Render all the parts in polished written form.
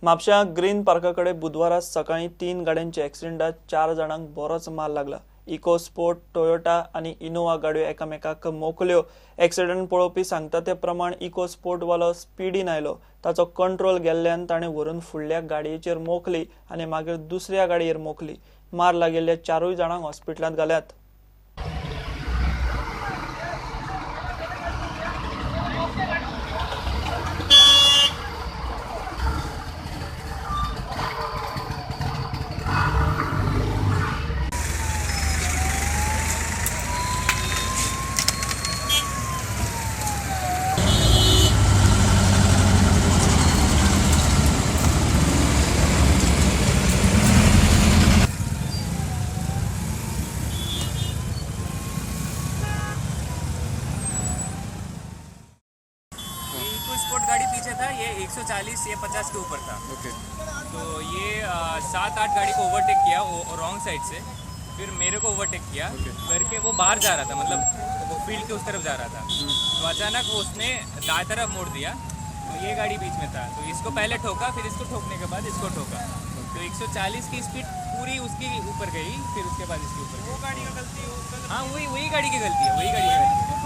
Mapusa green पार्काकडे बुधवारा सकाळी 3 गाड्यांच्या ॲक्सिडेंटात 4 जाणांक बरोच मार लागला। इको स्पोर्ट, टोयोटा आणि इनोवा गाडयो एकामेकाक मोखल्यो। ॲक्सिडेंट पळोवपी सांगता ते प्रमाण इको स्पोर्ट वालो स्पीडीन आयलो। ताचो कंट्रोल गेल्ल्यान ताणें व्हरून फुडल्या गाडयेचेर मोखली आनी मागीर दुसऱ्या गाडयेर मोखली। मार लागिल्ल्या 4 जाणांक हॉस्पिटलांत घाल्यात। इको स्पोर्ट गाड़ी पीछे था, ये 140 ये 50 के ऊपर था। ओके। तो ये 7-8 गाड़ी को ओवरटेक किया रॉन्ग साइड से, फिर मेरे को ओवरटेक किया करके वो बाहर जा रहा था, मतलब वो फील्ड के उस तरफ जा रहा था। तो अचानक उसने दाएं तरफ मोड़ दिया, तो ये गाड़ी बीच में था, तो इसको पहले ठोका, फिर इसको ठोकने के बाद इसको ठोका। तो 140 की स्पीड पूरी उसके ऊपर गई, फिर उसके बाद इसके ऊपर। वो गाड़ी का गलती है? हाँ, वही गाड़ी की गलती है, वही गाड़ी की गलती है।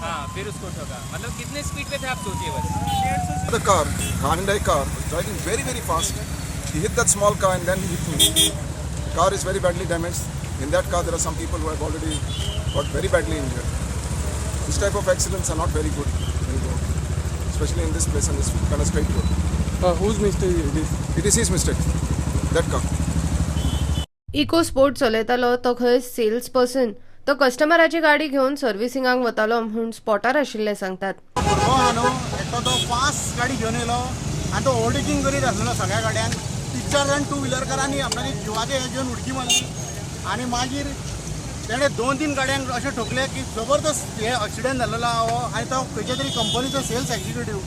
हाँ, फिर उसको ठोका। मतलब कितने स्पीड पे थे आप सोचिए बस। The car, Hyundai car, was driving very fast. He hit that small car and then he hit me. Car is very badly damaged. In that car, there are some people who have already got very badly injured. This type of accidents are not very good anymore, especially in this place and this kind of straight road. Whose mistake is this? It is his mistake. That car. EcoSport चलयतालो तो खंय cells person, तो कस्टमराची गाडी घेवन सर्व्हिसिंगाक वतालो म्हूण स्पॉटार आशिल्ले सांगतात। तो फास्ट गाडी घेवन येयलो आनी तो ओव्हरटेकिंग करीत आसलो सगळ्या गाड्यांक। 3-4 जाण टू व्हिलरकारांनी आपणाची जिवाचे हे घेवन उडकी मारली आनी मागीर तेणें 2-3 गाड्यांक अशें ठोकले की जबरदस्त हे एक्सिडेंट जाल्लो आहो। आनी तो खंयच्या तरी कंपनीचो सेल्स एक्झिक्युटीव,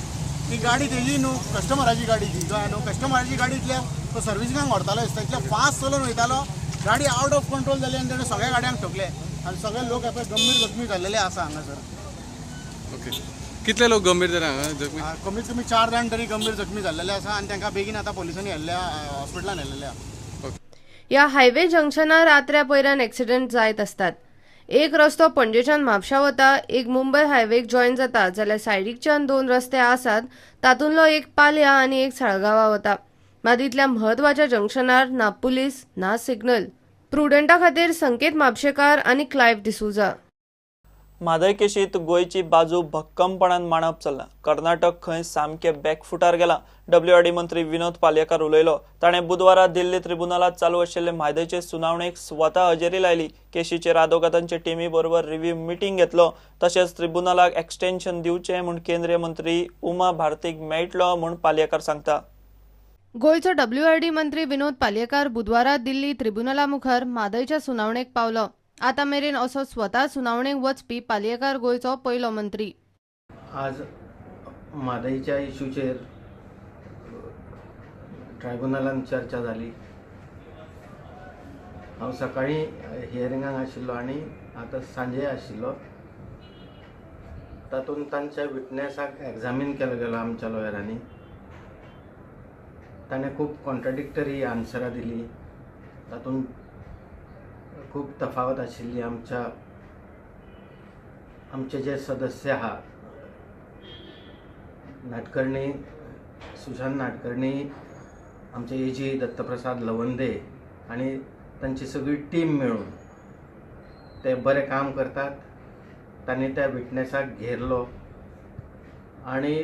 ती गाडी तेजी न्हू कस्टमराची गाडी ती कळ्ळें न्हू। कस्टमराची गाडींतल्यान तो सर्व्हिसिंगाक व्हरतालो दिसता, इतल्या फास्ट चलोवन वयतालो, गाडी आउट ऑफ कंट्रोल जाली आनी तेणें सगळ्या गाड्यांक ठोकले आनी सगळे लोक आता गंभीर जखमी झालेले आसा हांगासर। ओके। कितले लोक गंभीर जाला हांगा जखमी? कमीत कमी 4 जाण तरी गंभीर जखमी झालेले आसा आनी तांकां बेगीन आता पोलिसांनी हॉस्पिटलांत व्हेल्लेले आसा। या हायवे जंक्शनार रात्र्या पयऱ्यान एक्सिडेंट जायत असतात। एक रस्तो पणजेच्यान म्हापशा वता, एक मुंबय हायवेक जॉइन जाता, जाल्यार सायडीकच्यान 2 रस्ते आसात, तातूंतलो एक पालया आनी एक साळगांवां वता। मात इतल्या म्हत्वाच्या जंक्शनार ना पुलीस ना सिग्नल। प्रुडंटा खातीर संकेत म्हापशेकार आनी क्लायव्ह डिसूजा। म्हादय केशींत गोंयची बाजू भक्कमपणान मांडप चल्ला। कर्नाटक खंय सामके बॅकफुटार गेला। WRD मंत्री विनोद पालयेकार उलयलो। ताणें बुधवारा दिल्ली ट्रिब्युनलात चालू आशिल्ले म्हादयचे सुनावणेक स्वता हजेरी लायली। केशीचेर आदवोगादांचे टीमी बरोबर रिव्ह्यू मिटींग घेतलो। तशेंच ट्रिब्युनलाक एक्सटेन्शन दिवचें म्हूण केंद्रीय मंत्री उमा भारतीक मेळटलो म्हूण पालयेकार सांगता। गोयचो WRD मंत्री विनोद पालयेकार बुधवारा दिल्ली ट्रिब्युनला मुखार म्हादयच्या सुनावणेक पावलो। आता मेरेन असो स्वता सुनावणेक वचपी पालयेकार गोयचो पयलो मंत्री। आज म्हादयच्या इशूचेर ट्रायब्युनलांत चर्चा जाली। हांव सकाळी हियरिंगाक आशिल्लो आनी आतां सांजे आशिल्लो। तातूंत तांच्या विटनेसाक एग्जामीन केलो गेलो आमच्या लॉयरांनी। ताणें खूब कॉन्ट्राडिक्टरी आन्सरां दिली, तातूंत खूब तफावत आशिल्ली। आमचे जे सदस्य आहा, नाडकर्णी सुशांत नाडकर्णी, आमचे AG दत्तप्रसाद लवंदे आनी तांची सगळी टीम मेळून ते बरें काम करतात। तांणी त्या विटनेसाक घेरलो आनी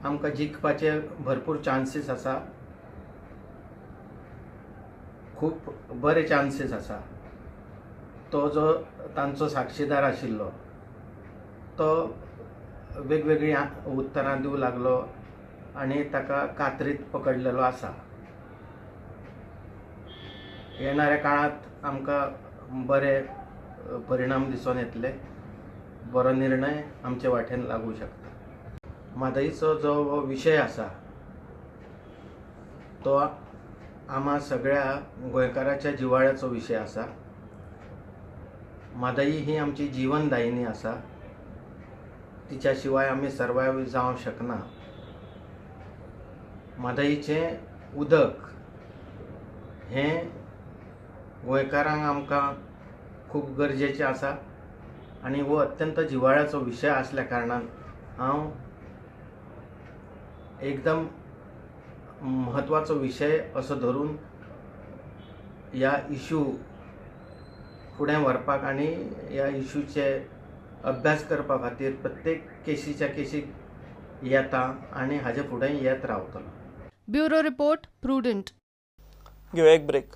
आमकां जिखपाचे भरपूर चान्सीस आसा, खूब बरे चान्सीस आसा। तो जो तांचो साक्षीदार आशिल्लो तो वेगवेगळी उत्तरां दिवं लागलो आनी ताका कात्रीत पकडलेलो आसा। येणाऱ्या काळांत आमकां बरे परिणाम दिसून येतले, बरो निर्णय आमचे वाटेन लागू शकता। म्हादयचो जो हो विशय आसा तो आम्हा सगळ्या गोंयकाराच्या जिवाळ्याचो विशय आसा। म्हादई ही आमची जीवनदायिनी आसा, तिच्या शिवाय आमी सर्वायव जावंक शकना। म्हादईचें उदक हें गोंयकारांक आमकां खूब गरजेचें आसा आनी हो अत्यंत जिव्हाळ्याचो विशय आसल्या कारणान हांव एकदम म्हत्वाचो विशय असो धरून ह्या इशू फुडें व्हरपाक आनी ह्या इशूचे अभ्यास करपा खातीर प्रत्येक केशीच्या केशीक येता आनी हाजे फुडें येत रावतलो. Bureau report prudent. घेऊया एक ब्रेक.